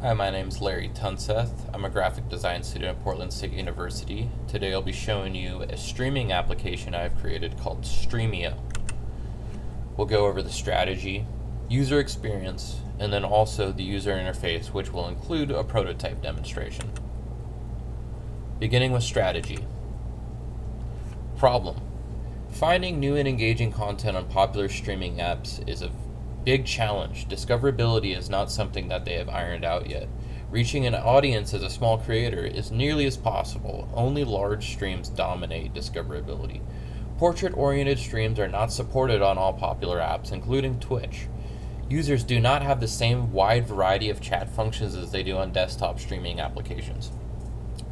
Hi, my name's Larry Tunseth. I'm a graphic design student at Portland State University. Today I'll be showing you a streaming application I've created called Streamio. We'll go over the strategy, user experience, and then also the user interface, which will include a prototype demonstration. Beginning with strategy. Problem. Finding new and engaging content on popular streaming apps is a big challenge. Discoverability is not something that they have ironed out yet. Reaching an audience as a small creator is nearly as possible. Only large streams dominate discoverability. Portrait-oriented streams are not supported on all popular apps, including Twitch. Users do not have the same wide variety of chat functions as they do on desktop streaming applications.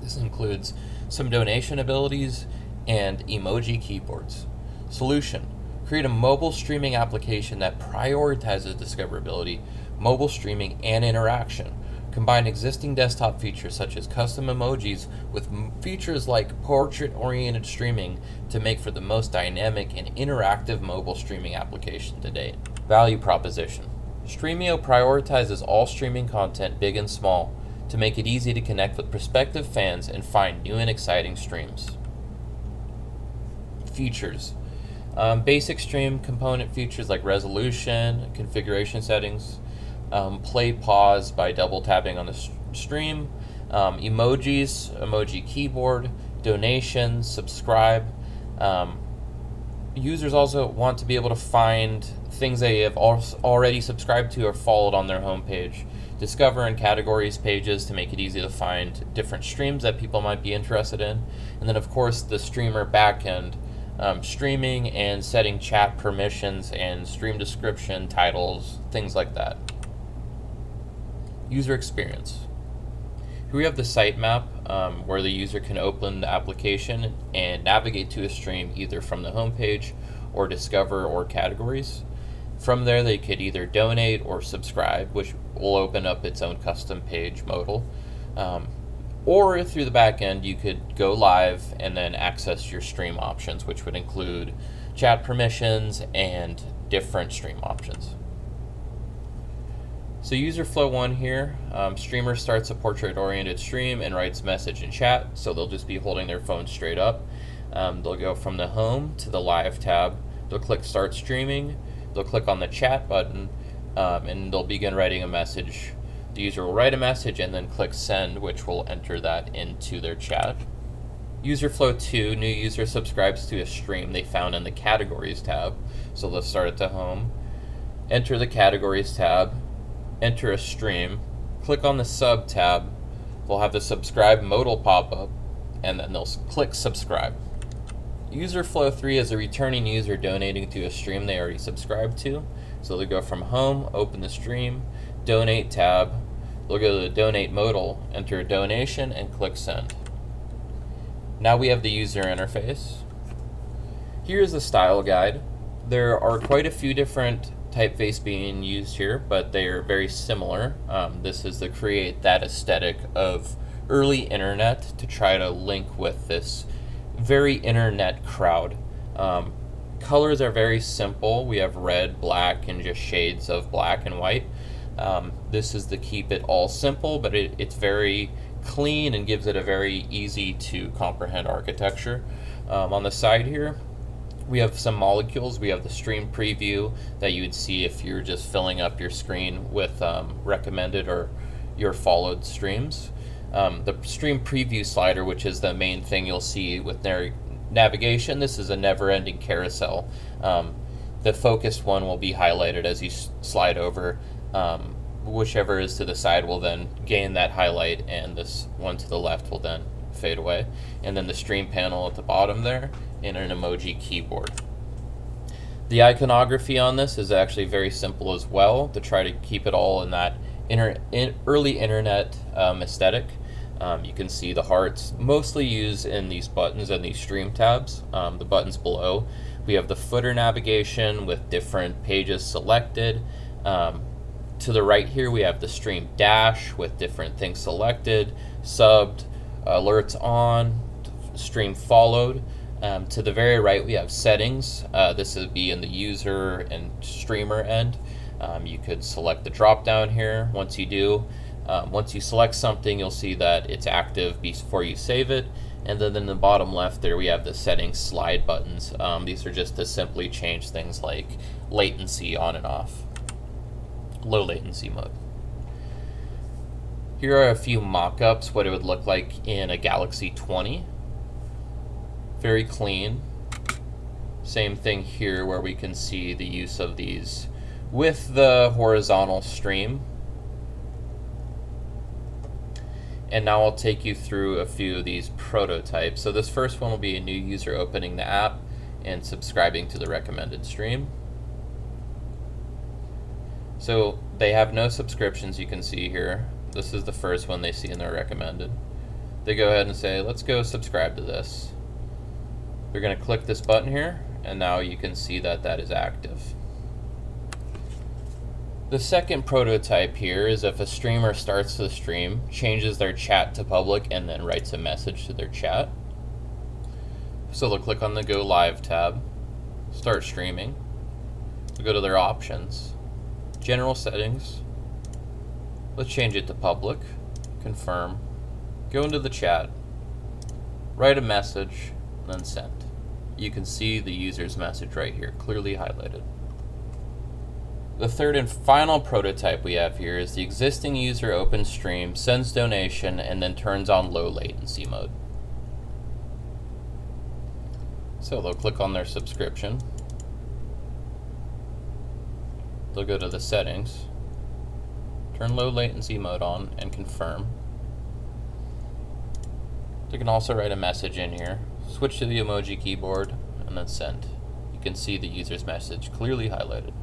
This includes some donation abilities and emoji keyboards. Solution. Create a mobile streaming application that prioritizes discoverability, mobile streaming, and interaction. Combine existing desktop features such as custom emojis with features like portrait-oriented streaming to make for the most dynamic and interactive mobile streaming application to date. Value proposition. Streamio prioritizes all streaming content, big and small, to make it easy to connect with prospective fans and find new and exciting streams. Features. Basic stream component features like resolution, configuration settings, play pause by double tapping on the stream, emojis, emoji keyboard, donations, subscribe. Users also want to be able to find things they have already subscribed to or followed on their homepage. Discover and categories pages to make it easy to find different streams that people might be interested in. And then of course the streamer backend. Streaming and setting chat permissions and stream description, titles, things like that. User experience. Here we have the sitemap where the user can open the application and navigate to a stream either from the homepage or discover or categories. From there they could either donate or subscribe, which will open up its own custom page modal. Or through the back end, you could go live and then access your stream options, which would include chat permissions and different stream options. So user flow 1 here, streamer starts a portrait-oriented stream and writes message in chat, so they'll just be holding their phone straight up. They'll go from the home to the live tab. They'll click start streaming. They'll click on the chat button, and they'll begin writing a message. The user will write a message and then click send, which will enter that into their chat. User flow 2, new user subscribes to a stream they found in the categories tab. So they'll start at the home, enter the categories tab, enter a stream, click on the sub tab, they'll have the subscribe modal pop up, and then they'll click subscribe. User flow 3 is a returning user donating to a stream they already subscribed to. So they'll go from home, open the stream, donate tab, they'll go to the donate modal, enter a donation, and click send. Now we have the user interface. Here's the style guide. There are quite a few different typeface being used here, but they are very similar. This is to create that aesthetic of early internet to try to link with this very internet crowd. Colors are very simple. We have red, black, and just shades of black and white. This is to keep it all simple, but it's very clean and gives it a very easy to comprehend architecture. On the side here, we have some molecules. We have the stream preview that you would see if you're just filling up your screen with recommended or your followed streams. The stream preview slider, which is the main thing you'll see with navigation. This is a never-ending carousel. The focused one will be highlighted as you slide over. Whichever is to the side will then gain that highlight, and this one to the left will then fade away. And then the stream panel at the bottom there, and an emoji keyboard. The iconography on this is actually very simple as well, to try to keep it all in that early internet aesthetic. You can see the hearts mostly used in these buttons and these stream tabs. The buttons below, we have the footer navigation with different pages selected. To the right here, we have the stream dash with different things selected, subbed, alerts on, stream followed. To the very right, we have settings. This would be in the user and streamer end. You could select the drop down here. Once you do, Once you select something, you'll see that it's active before you save it. And then in the bottom left there, we have the settings slide buttons. These are just to simply change things like latency on and off. Low latency mode. Here are a few mock-ups, what it would look like in a Galaxy 20. Very clean. Same thing here where we can see the use of these with the horizontal stream. And now I'll take you through a few of these prototypes. So this first one will be a new user opening the app and subscribing to the recommended stream. So they have no subscriptions, you can see here. This is the first one they see in their recommended. They go ahead and say, let's go subscribe to this. They're going to click this button here, and now you can see that that is active. The second prototype here is if a streamer starts the stream, changes their chat to public, and then writes a message to their chat. So they'll click on the Go Live tab, start streaming. They'll go to their options, general settings. Let's change it to public, confirm, go into the chat, write a message, and then send. You can see the user's message right here, clearly highlighted. The third and final prototype we have here is the existing user opens stream, sends donation, and then turns on low latency mode. So they'll click on their subscription. They'll go to the settings, turn low latency mode on, and confirm. They can also write a message in here, switch to the emoji keyboard, and then send. You can see the user's message clearly highlighted.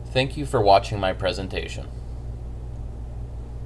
Thank you for watching my presentation.